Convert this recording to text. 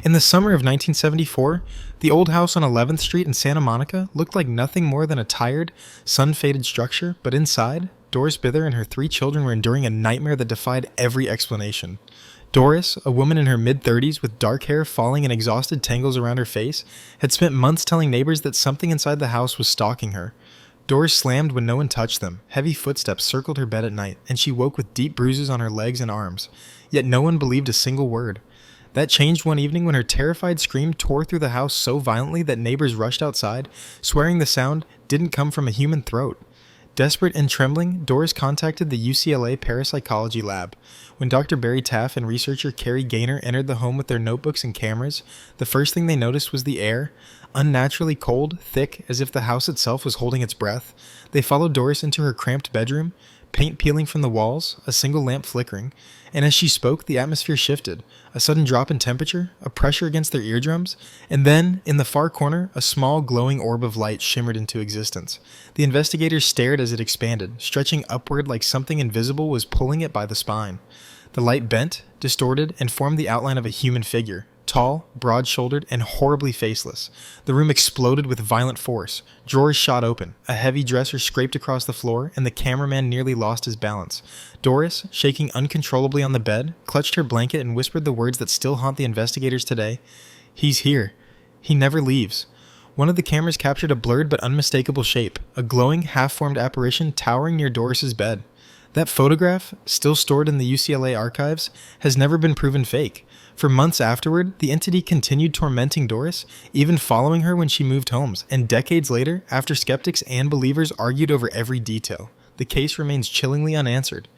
In the summer of 1974, the old house on 11th Street in Santa Monica looked like nothing more than a tired, sun-faded structure, but inside, Doris Bither and her 3 children were enduring a nightmare that defied every explanation. Doris, a woman in her mid-30s with dark hair falling in exhausted tangles around her face, had spent months telling neighbors that something inside the house was stalking her. Doors slammed when no one touched them, heavy footsteps circled her bed at night, and she woke with deep bruises on her legs and arms. Yet no one believed a single word. That changed one evening when her terrified scream tore through the house so violently that neighbors rushed outside, swearing the sound didn't come from a human throat. Desperate and trembling, Doris contacted the UCLA parapsychology lab. When Dr. Barry Taff and researcher Carrie Gaynor entered the home with their notebooks and cameras, the first thing they noticed was the air, unnaturally cold, thick, as if the house itself was holding its breath. They followed Doris into her cramped bedroom, paint peeling from the walls, a single lamp flickering, and as she spoke, the atmosphere shifted. A sudden drop in temperature, a pressure against their eardrums, and then, in the far corner, a small glowing orb of light shimmered into existence. The investigators stared as it expanded, stretching upward like something invisible was pulling it by the spine. The light bent, distorted, and formed the outline of a human figure. Tall, broad-shouldered, and horribly faceless. The room exploded with violent force. Drawers shot open, a heavy dresser scraped across the floor, and the cameraman nearly lost his balance. Doris, shaking uncontrollably on the bed, clutched her blanket and whispered the words that still haunt the investigators today. "He's here. He never leaves." One of the cameras captured a blurred but unmistakable shape, a glowing, half-formed apparition towering near Doris's bed. That photograph, still stored in the UCLA archives, has never been proven fake. For months afterward, the entity continued tormenting Doris, even following her when she moved homes, and decades later, after skeptics and believers argued over every detail, the case remains chillingly unanswered.